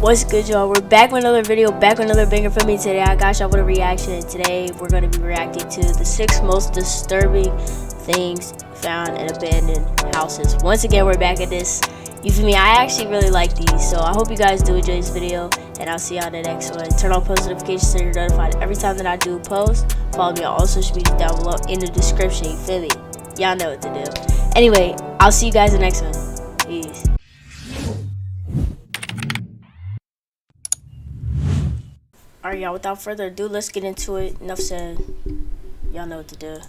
What's good, y'all? We're back with another video, back with another banger for me today. I got y'all with a reaction, and today we're going to be reacting to the 6 most disturbing things found in abandoned houses. Once again, we're back at this. You feel me? I actually really like these, so I hope you guys do enjoy this video, and I'll see y'all in the next one. Turn on post notifications so you're notified every time that I do a post. Follow me on all social media down below in the description. You feel me? Y'all know what to do. Anyway, I'll see you guys in the next one. Peace. Alright, y'all, without further ado, let's get into it. Enough said. Y'all know what to do.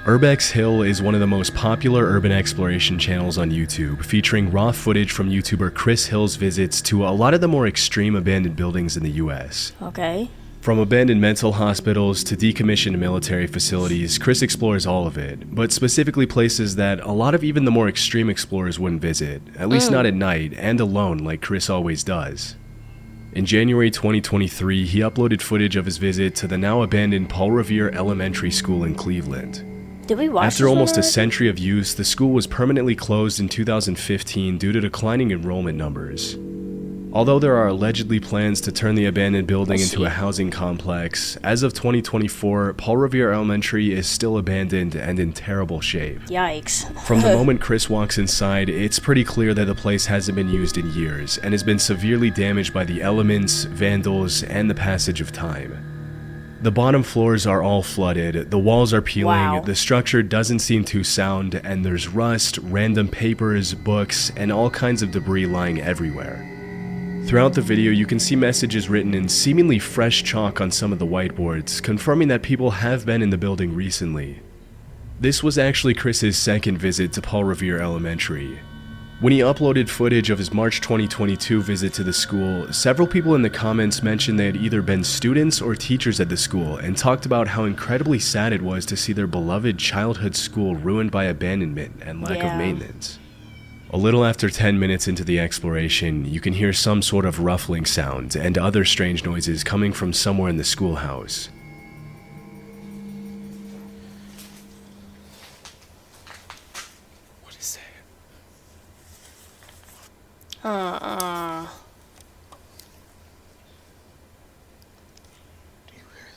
Urbex Hill is one of the most popular urban exploration channels on YouTube, featuring raw footage from YouTuber Chris Hill's visits to a lot of the more extreme abandoned buildings in the US. Okay. From abandoned mental hospitals to decommissioned military facilities, Chris explores all of it, but specifically places that a lot of even the more extreme explorers wouldn't visit, at least not at night and alone like Chris always does. In January 2023, he uploaded footage of his visit to the now abandoned Paul Revere Elementary School in Cleveland. Did we watch After almost a century of use, the school was permanently closed in 2015 due to declining enrollment numbers. Although there are allegedly plans to turn the abandoned building into a housing complex, as of 2024, Paul Revere Elementary is still abandoned and in terrible shape. Yikes. From the moment Chris walks inside, it's pretty clear that the place hasn't been used in years and has been severely damaged by the elements, vandals, and the passage of time. The bottom floors are all flooded, the walls are peeling, the structure doesn't seem too sound, and there's rust, random papers, books, and all kinds of debris lying everywhere. Throughout the video, you can see messages written in seemingly fresh chalk on some of the whiteboards, confirming that people have been in the building recently. This was actually Chris's second visit to Paul Revere Elementary. When he uploaded footage of his March 2022 visit to the school, several people in the comments mentioned they had either been students or teachers at the school and talked about how incredibly sad it was to see their beloved childhood school ruined by abandonment and lack of maintenance. A little after 10 minutes into the exploration, you can hear some sort of ruffling sound and other strange noises coming from somewhere in the schoolhouse. What is that? Do you hear that?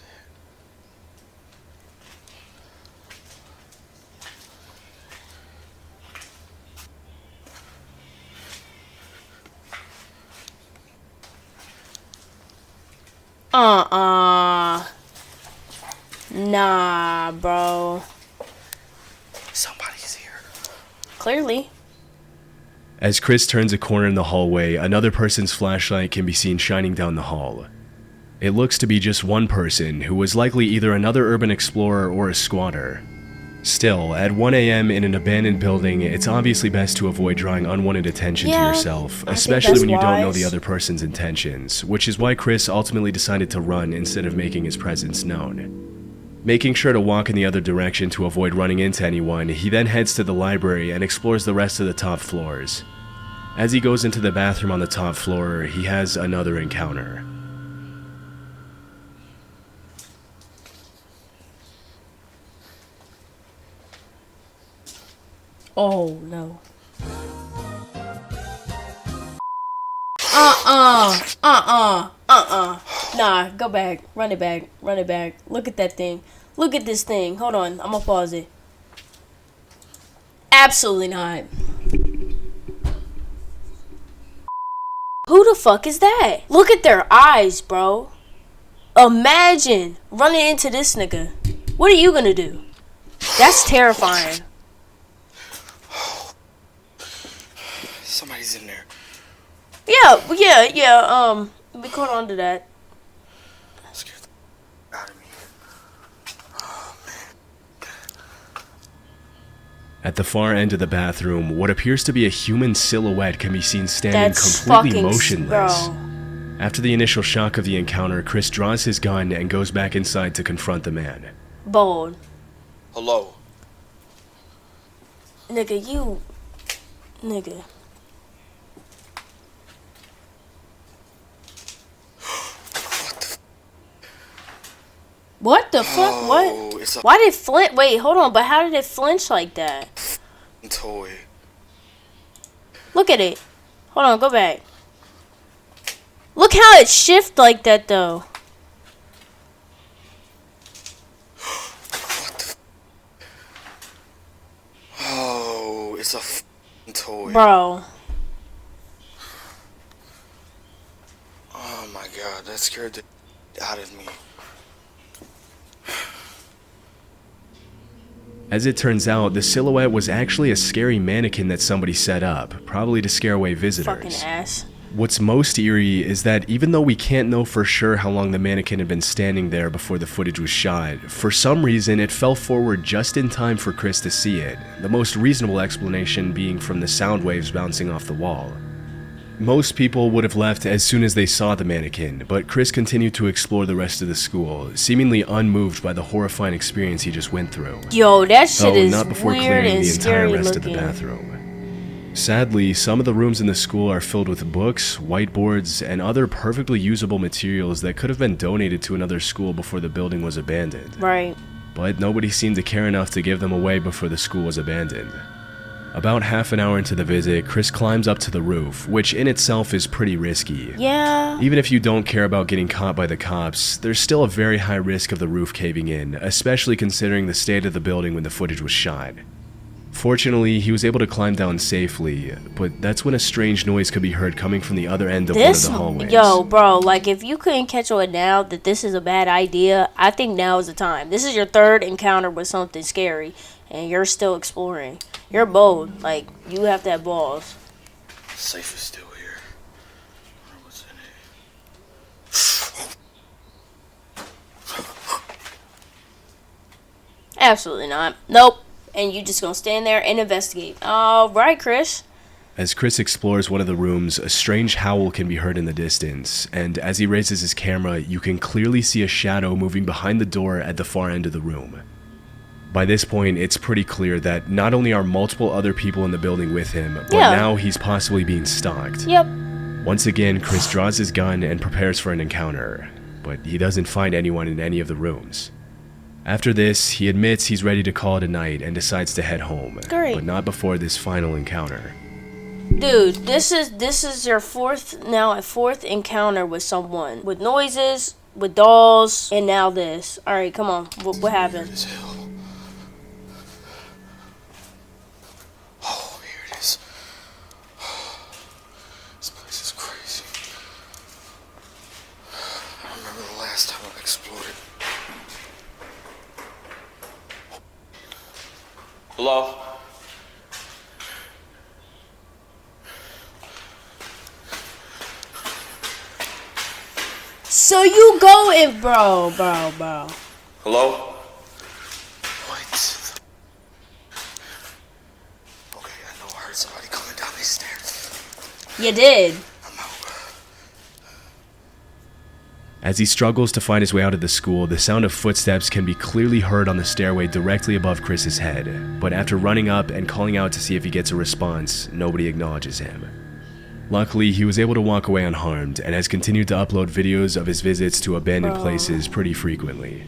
Nah, bro. Somebody's here. Clearly. As Chris turns a corner in the hallway, another person's flashlight can be seen shining down the hall. It looks to be just one person, who was likely either another urban explorer or a squatter. Still, at 1 a.m. in an abandoned building, it's obviously best to avoid drawing unwanted attention to yourself, especially when you don't know the other person's intentions, which is why Chris ultimately decided to run instead of making his presence known. Making sure to walk in the other direction to avoid running into anyone, he then heads to the library and explores the rest of the top floors. As he goes into the bathroom on the top floor, he has another encounter. Oh, no. Nah, go back. Run it back. Run it back. Look at that thing. Look at this thing. Hold on. I'm gonna pause it. Absolutely not. Who the fuck is that? Look at their eyes, bro. Imagine running into this nigga. What are you gonna do? That's terrifying. Somebody's in there. Yeah. We caught on to that. Scared the out of me. Oh, man. At the far end of the bathroom, what appears to be a human silhouette can be seen standing completely motionless. After the initial shock of the encounter, Chris draws his gun and goes back inside to confront the man. Bold. Hello. Nigga. What the fuck? What? Why did it flinch? Wait, hold on. But how did it flinch like that? Toy. Look at it. Hold on, go back. Look how it shifts like that, though. Oh, it's a f***ing toy. Bro. Oh my god, that scared the out of me. As it turns out, the silhouette was actually a scary mannequin that somebody set up, probably to scare away visitors. Fucking ass. What's most eerie is that even though we can't know for sure how long the mannequin had been standing there before the footage was shot, for some reason it fell forward just in time for Chris to see it, the most reasonable explanation being from the sound waves bouncing off the wall. Most people would have left as soon as they saw the mannequin, but Chris continued to explore the rest of the school, seemingly unmoved by the horrifying experience he just went through. Yo, that shit is not before weird clearing and the entire scary rest looking. of the bathroom. Sadly, some of the rooms in the school are filled with books, whiteboards, and other perfectly usable materials that could have been donated to another school before the building was abandoned. Right. But nobody seemed to care enough to give them away before the school was abandoned. About half an hour into the visit, Chris climbs up to the roof, which in itself is pretty risky. Yeah. Even if you don't care about getting caught by the cops, there's still a very high risk of the roof caving in, especially considering the state of the building when the footage was shot. Fortunately, he was able to climb down safely, but that's when a strange noise could be heard coming from the other end of one of the hallways. Yo, bro, like if you couldn't catch on now that this is a bad idea, I think now is the time. This is your third encounter with something scary, and you're still exploring. You're bold. Like, you have to have balls. Safe is still here. I wonder what's in it. Absolutely not. Nope. And you just gonna stand there and investigate. All right, Chris. As Chris explores one of the rooms, a strange howl can be heard in the distance, and as he raises his camera, you can clearly see a shadow moving behind the door at the far end of the room. By this point, it's pretty clear that not only are multiple other people in the building with him, but now he's possibly being stalked. Yep. Once again, Chris draws his gun and prepares for an encounter, but he doesn't find anyone in any of the rooms. After this, he admits he's ready to call it a night and decides to head home, but not before this final encounter. Dude, this is your fourth encounter with someone. With noises, with dolls, and now this. Alright, come on. What happened? Oh, here it is. This place is crazy. I remember the last time I explored it. Hello? So you go in, bro. Hello? What? Okay, I know I heard somebody coming down these stairs. You did. I'm out. As he struggles to find his way out of the school, the sound of footsteps can be clearly heard on the stairway directly above Chris's head, but after running up and calling out to see if he gets a response, nobody acknowledges him. Luckily, he was able to walk away unharmed and has continued to upload videos of his visits to abandoned places pretty frequently.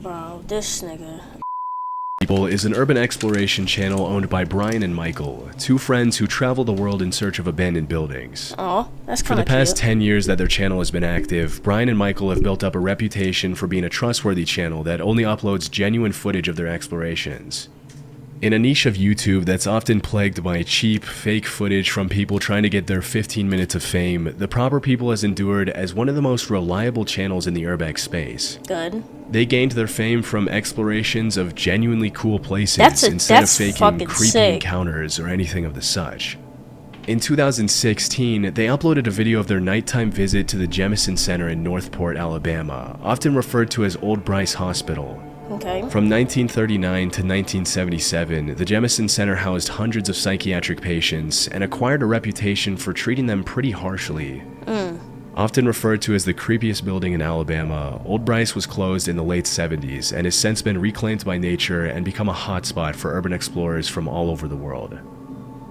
Bro, this nigga. People is an urban exploration channel owned by Brian and Michael, two friends who travel the world in search of abandoned buildings. Oh, that's For kind the of cute. past 10 years that their channel has been active, Brian and Michael have built up a reputation for being a trustworthy channel that only uploads genuine footage of their explorations. In a niche of YouTube that's often plagued by cheap, fake footage from people trying to get their 15 minutes of fame, The Proper People has endured as one of the most reliable channels in the urbex space. Good. They gained their fame from explorations of genuinely cool places instead of faking fucking creepy sick. encounters or anything of the such. In 2016, they uploaded a video of their nighttime visit to the Jemison Center in Northport, Alabama, often referred to as Old Bryce Hospital. Okay. From 1939 to 1977, the Jemison Center housed hundreds of psychiatric patients and acquired a reputation for treating them pretty harshly. Often referred to as the creepiest building in Alabama, Old Bryce was closed in the late 70s and has since been reclaimed by nature and become a hotspot for urban explorers from all over the world.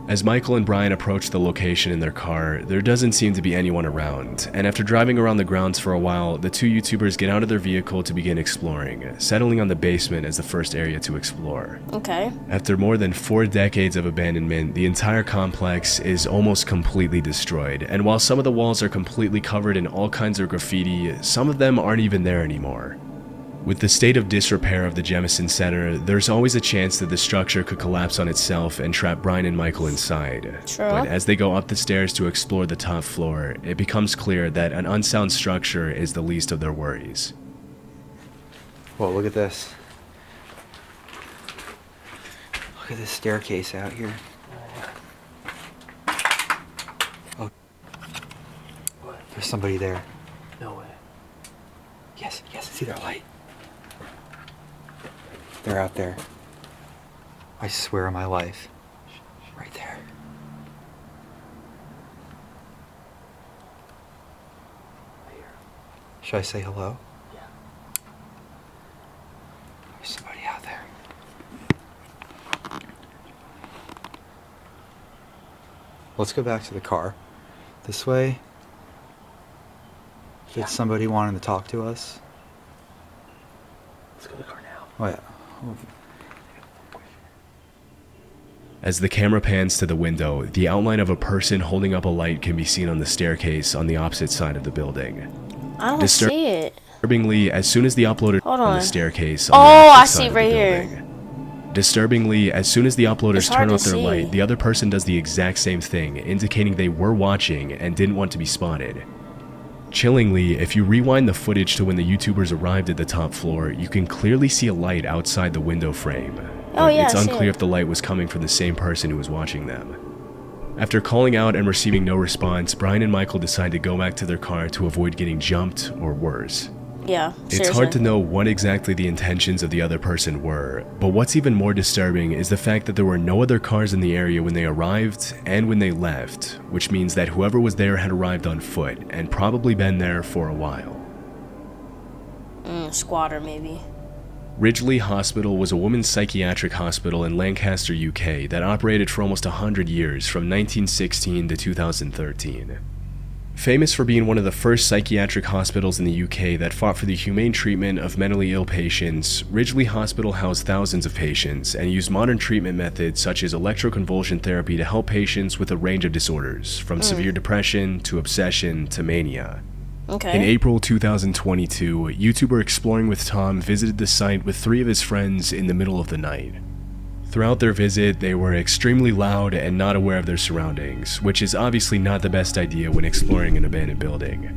As Michael and Brian approach the location in their car, there doesn't seem to be anyone around, and after driving around the grounds for a while, the two YouTubers get out of their vehicle to begin exploring, settling on the basement as the first area to explore. Okay. After more than 4 decades of abandonment, the entire complex is almost completely destroyed, and while some of the walls are completely covered in all kinds of graffiti, some of them aren't even there anymore. With the state of disrepair of the Jemison Center, there's always a chance that the structure could collapse on itself and trap Brian and Michael inside. True. But as they go up the stairs to explore the top floor, it becomes clear that an unsound structure is the least of their worries. Whoa, look at this. Look at this staircase out here. Oh. There's somebody there. No way. Yes, I see their light. They're out there. I swear on my life. Right there. Should I say hello? Yeah. There's somebody out there. Let's go back to the car. This way. If it's somebody wanting to talk to us. Let's go to the car now. Oh yeah. As the camera pans to the window, the outline of a person holding up a light can be seen on the staircase on the opposite side of the building. I don't see it. Disturbingly, as soon as the uploader Hold on on. the staircase on Oh, the I opposite see side of right the here. building. Disturbingly, as soon as the uploaders It's hard turn to off their see. light, the other person does the exact same thing, indicating they were watching and didn't want to be spotted. Chillingly, if you rewind the footage to when the YouTubers arrived at the top floor, you can clearly see a light outside the window frame. Oh, But yeah, it's I see unclear it. if the light was coming from the same person who was watching them. After calling out and receiving no response, Brian and Michael decide to go back to their car to avoid getting jumped or worse. Yeah, It's seriously. hard to know what exactly the intentions of the other person were, but what's even more disturbing is the fact that there were no other cars in the area when they arrived and when they left, which means that whoever was there had arrived on foot and probably been there for a while. Squatter, maybe. Ridgely Hospital was a women's psychiatric hospital in Lancaster, UK that operated for almost 100 years from 1916 to 2013. Famous for being one of the first psychiatric hospitals in the UK that fought for the humane treatment of mentally ill patients, Ridgely Hospital housed thousands of patients and used modern treatment methods such as electroconvulsion therapy to help patients with a range of disorders, from severe depression to obsession to mania. Okay. In April 2022, YouTuber Exploring with Tom visited the site with 3 of his friends in the middle of the night. Throughout their visit, they were extremely loud and not aware of their surroundings, which is obviously not the best idea when exploring an abandoned building.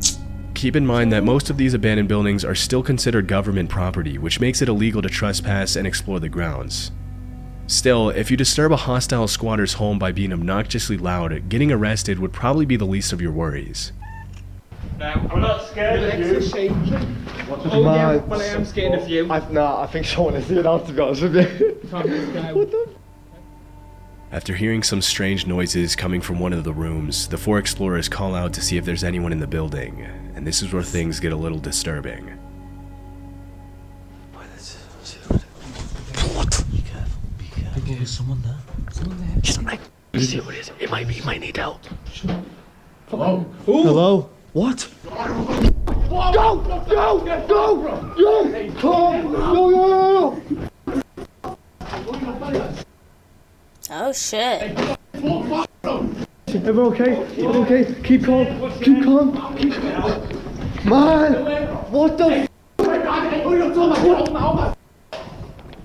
Keep in mind that most of these abandoned buildings are still considered government property, which makes it illegal to trespass and explore the grounds. Still, if you disturb a hostile squatter's home by being obnoxiously loud, getting arrested would probably be the least of your worries. I'm not scared of you. Oh yeah, well I am scared of you. I think someone is here out, to be honest with you. What the? After hearing some strange noises coming from one of the rooms, the 4 explorers call out to see if there's anyone in the building, and this is where things get a little disturbing. I think there's someone there. Let's see who it is. It might be. He might need help. Hello? Hello? What? Oh shit. Everyone okay? Everyone okay? Keep calm. Keep calm. Man! What the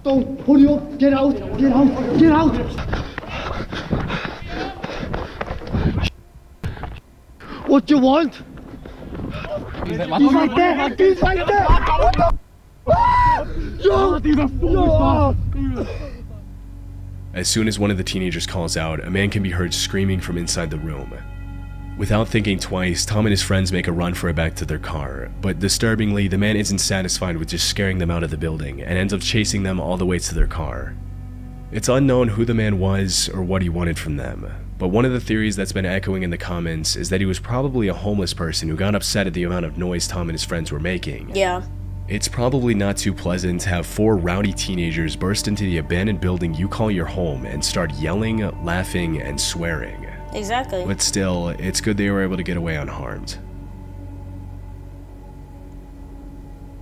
Don't hurry up! Get out! Get out! Get out! What do you want? He's right there! He's right there! What the Yo! As soon as one of the teenagers calls out, a man can be heard screaming from inside the room. Without thinking twice, Tom and his friends make a run for it back to their car, but disturbingly, the man isn't satisfied with just scaring them out of the building and ends up chasing them all the way to their car. It's unknown who the man was or what he wanted from them, but one of the theories that's been echoing in the comments is that he was probably a homeless person who got upset at the amount of noise Tom and his friends were making. Yeah. It's probably not too pleasant to have 4 rowdy teenagers burst into the abandoned building you call your home and start yelling, laughing, and swearing. Exactly. But still, it's good they were able to get away unharmed.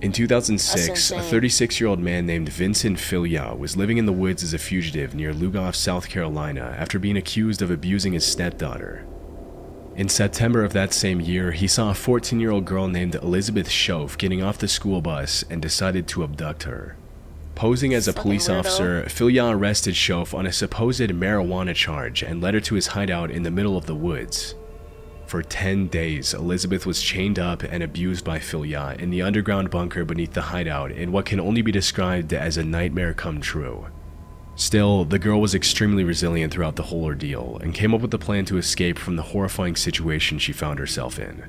In 2006, a 36-year-old man named Vincent Filya was living in the woods as a fugitive near Lugoff, South Carolina after being accused of abusing his stepdaughter. In September of that same year, he saw a 14-year-old girl named Elizabeth Schoaf getting off the school bus and decided to abduct her. Posing as a police officer, Filya arrested Schoaf on a supposed marijuana charge and led her to his hideout in the middle of the woods. For 10 days, Elizabeth was chained up and abused by Filya in the underground bunker beneath the hideout in what can only be described as a nightmare come true. Still, the girl was extremely resilient throughout the whole ordeal and came up with a plan to escape from the horrifying situation she found herself in.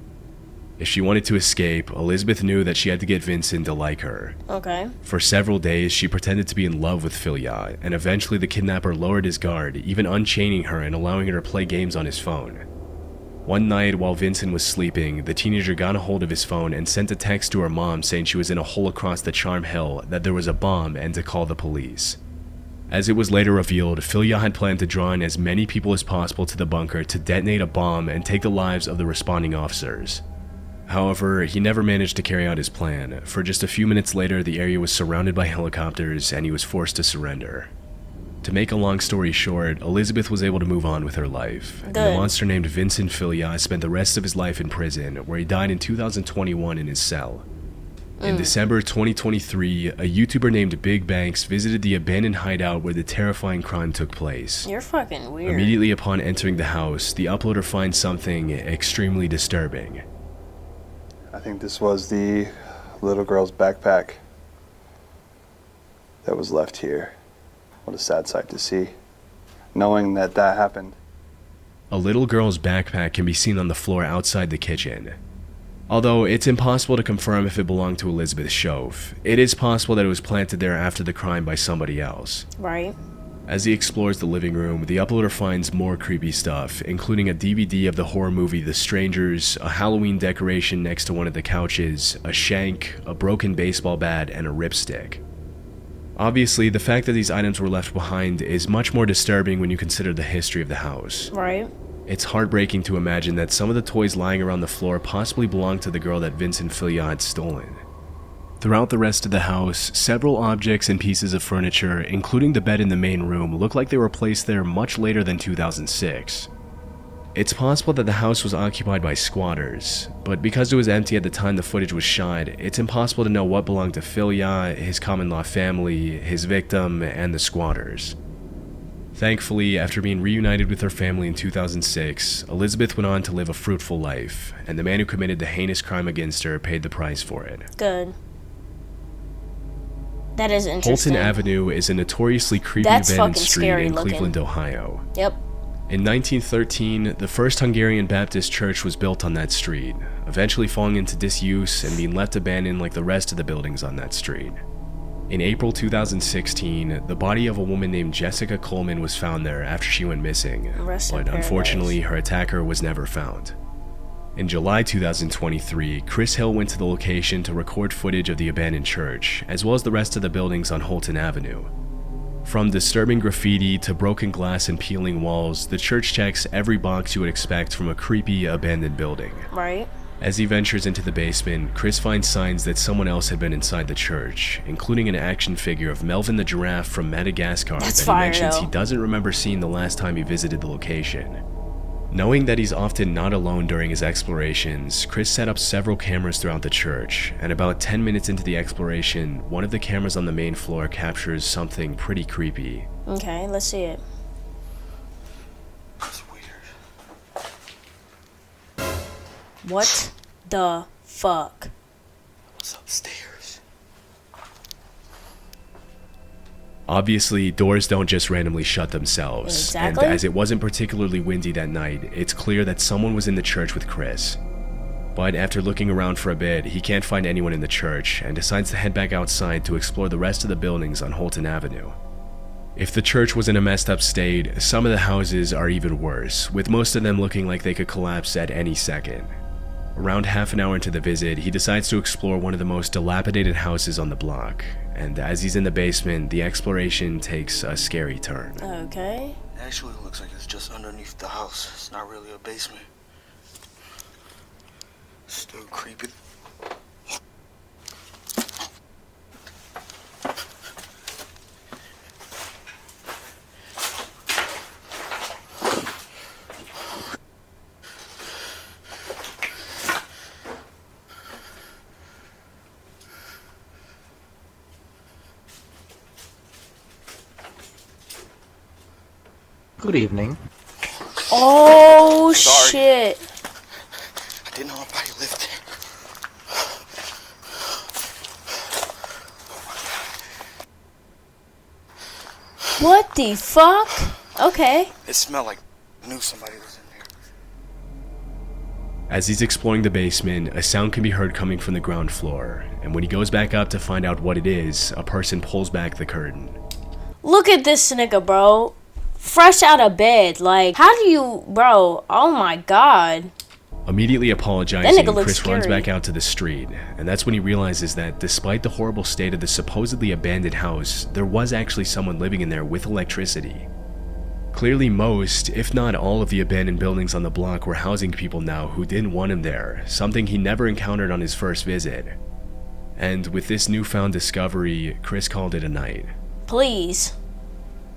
If she wanted to escape, Elizabeth knew that she had to get Vincent to like her. Okay. For several days, she pretended to be in love with Filya, and eventually the kidnapper lowered his guard, even unchaining her and allowing her to play games on his phone. One night, while Vincent was sleeping, the teenager got a hold of his phone and sent a text to her mom saying she was in a hole across the Charm Hill, that there was a bomb, and to call the police. As it was later revealed, Filya had planned to draw in as many people as possible to the bunker to detonate a bomb and take the lives of the responding officers. However, he never managed to carry out his plan, for just a few minutes later the area was surrounded by helicopters and he was forced to surrender. To make a long story short, Elizabeth was able to move on with her life, and the monster named Vincent Filya spent the rest of his life in prison, where he died in 2021 in his cell. In December 2023, a YouTuber named Big Banks visited the abandoned hideout where the terrifying crime took place. You're fucking weird. Immediately upon entering the house, the uploader finds something extremely disturbing. I think this was the little girl's backpack that was left here. What a sad sight to see, knowing that that happened. A little girl's backpack can be seen on the floor outside the kitchen. Although it's impossible to confirm if it belonged to Elizabeth Schoaf, it is possible that it was planted there after the crime by somebody else. Right. As he explores the living room, the uploader finds more creepy stuff, including a DVD of the horror movie The Strangers, a Halloween decoration next to one of the couches, a shank, a broken baseball bat, and a ripstick. Obviously, the fact that these items were left behind is much more disturbing when you consider the history of the house. Right. It's heartbreaking to imagine that some of the toys lying around the floor possibly belonged to the girl that Vincent Filya had stolen. Throughout the rest of the house, several objects and pieces of furniture, including the bed in the main room, look like they were placed there much later than 2006. It's possible that the house was occupied by squatters, but because it was empty at the time the footage was shot, it's impossible to know what belonged to Filya, his common-law family, his victim, and the squatters. Thankfully, after being reunited with her family in 2006, Elizabeth went on to live a fruitful life, and the man who committed the heinous crime against her paid the price for it. Good. That is interesting. Holton Avenue is a notoriously creepy abandoned street in Cleveland, Ohio. Yep. In 1913, the first Hungarian Baptist church was built on that street, eventually falling into disuse and being left abandoned like the rest of the buildings on that street. In April 2016, the body of a woman named Jessica Coleman was found there after she went missing, but unfortunately her attacker was never found. In July 2023, Chris Hill went to the location to record footage of the abandoned church, as well as the rest of the buildings on Holton Avenue. From disturbing graffiti to broken glass and peeling walls, the church checks every box you would expect from a creepy, abandoned building. Right. As he ventures into the basement, Chris finds signs that someone else had been inside the church, including an action figure of Melvin the giraffe from Madagascar that he mentions he doesn't remember seeing the last time he visited the location. Knowing that he's often not alone during his explorations, Chris set up several cameras throughout the church, and about 10 minutes into the exploration, one of the cameras on the main floor captures something pretty creepy. Okay, let's see it. That's weird. What the fuck? What's upstairs? Obviously, doors don't just randomly shut themselves, Exactly. and as it wasn't particularly windy that night, it's clear that someone was in the church with Chris. But after looking around for a bit, he can't find anyone in the church and decides to head back outside to explore the rest of the buildings on Holton Avenue. If the church was in a messed up state, some of the houses are even worse, with most of them looking like they could collapse at any second. Around half an hour into the visit, he decides to explore one of the most dilapidated houses on the block. And as he's in the basement, the exploration takes a scary turn. Okay. It actually looks like it's just underneath the house. It's not really a basement. Still creepy. Good evening. Oh, Sorry. shit. I didn't know nobody lived there. What the fuck? Okay. It smelled like I knew somebody was in there. As he's exploring the basement, a sound can be heard coming from the ground floor, and when he goes back up to find out what it is, a person pulls back the curtain. Look at this nigga, bro. Fresh out of bed. Like, how do you, bro? Oh my god. Immediately That apologizing, nigga looks Chris runs scary. back out to the street, and that's when he realizes that despite the horrible state of the supposedly abandoned house, there was actually someone living in there with electricity. Clearly most, if not all of the abandoned buildings on the block were housing people now who didn't want him there, something he never encountered on his first visit. And with this newfound discovery, Chris called it a night. Please.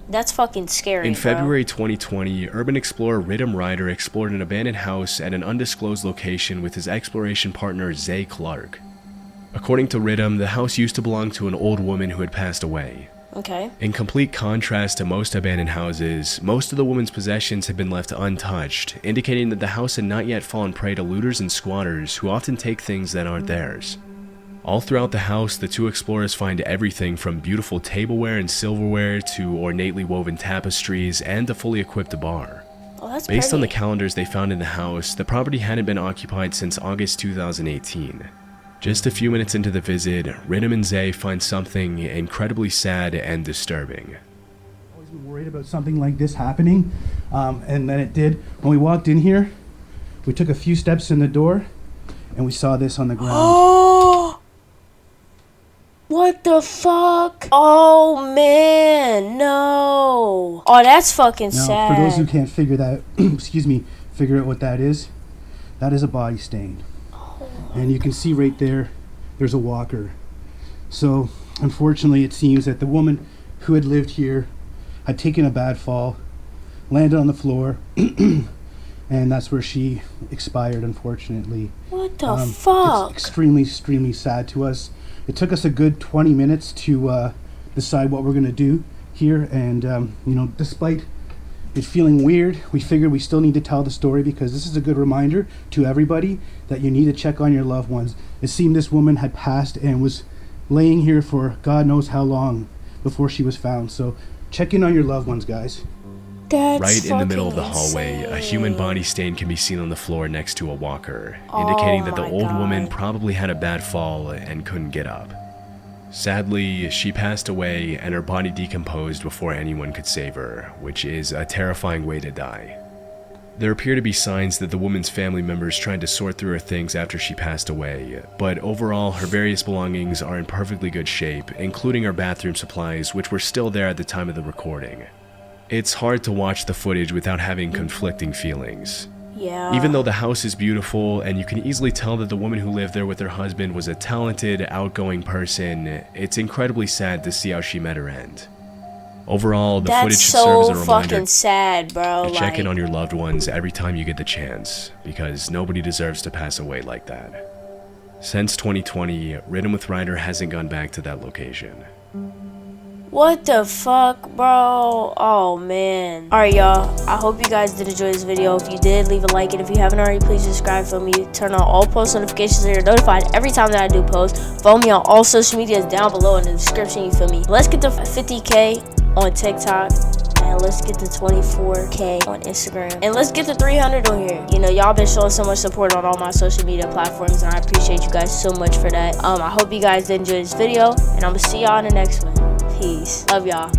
That's fucking scary, In bro. February 2020, urban explorer Ridham Ryder explored an abandoned house at an undisclosed location with his exploration partner Zay Clark. According to Ridham, the house used to belong to an old woman who had passed away. Okay. In complete contrast to most abandoned houses, most of the woman's possessions had been left untouched, indicating that the house had not yet fallen prey to looters and squatters who often take things that aren't theirs. All throughout the house, the two explorers find everything from beautiful tableware and silverware to ornately woven tapestries and a fully equipped bar. Oh, that's Based on the pretty. calendars they found in the house, the property hadn't been occupied since August 2018. Just a few minutes into the visit, Ridham and Zay find something incredibly sad and disturbing. Always been worried about something like this happening, and then it did. When we walked in here, we took a few steps in the door, and we saw this on the ground. Oh! What the fuck? Oh man, no. Oh, that's fucking Now, sad. for those who can't figure that, figure out what that is a body stain. And you can see right there, there's a walker. So, unfortunately, it seems that the woman who had lived here had taken a bad fall, landed on the floor, and that's where she expired, unfortunately. What the It's fuck? extremely, extremely sad to us. It took us a good 20 minutes to decide what we're going to do here. And, despite it feeling weird, we figured we still need to tell the story because this is a good reminder to everybody that you need to check on your loved ones. It seemed this woman had passed and was laying here for God knows how long before she was found. So check in on your loved ones, guys. That's Right in the middle of the fucking hallway, a human insane. body stain can be seen on the floor next to a walker, indicating that the my old woman God. probably had a bad fall and couldn't get up. Sadly, she passed away and her body decomposed before anyone could save her, which is a terrifying way to die. There appear to be signs that the woman's family members tried to sort through her things after she passed away, but overall her various belongings are in perfectly good shape, including her bathroom supplies, which were still there at the time of the recording. It's hard to watch the footage without having conflicting feelings. Yeah. Even though the house is beautiful and you can easily tell that the woman who lived there with her husband was a talented, outgoing person, it's incredibly sad to see how she met her end. Overall, the footage That's should serve as so a reminder fucking sad, bro. to check in Like, on your loved ones every time you get the chance, because nobody deserves to pass away like that. Since 2020, Ridden with Ryder hasn't gone back to that location. what the fuck, bro? Oh man. Alright, y'all. I hope you guys did enjoy this video. If you did, leave a like, and if you haven't already, please subscribe for me. Turn on all post notifications so you're notified every time that I do post. Follow me on all social medias down below in the description, you feel me? Let's get to 50K on TikTok. And let's get to 24K on Instagram. And let's get to 300 on here. You know, y'all been showing so much support on all my social media platforms, and I appreciate you guys so much for that. I hope you guys did enjoy this video, and I'm gonna see y'all in the next one. Peace. Love y'all.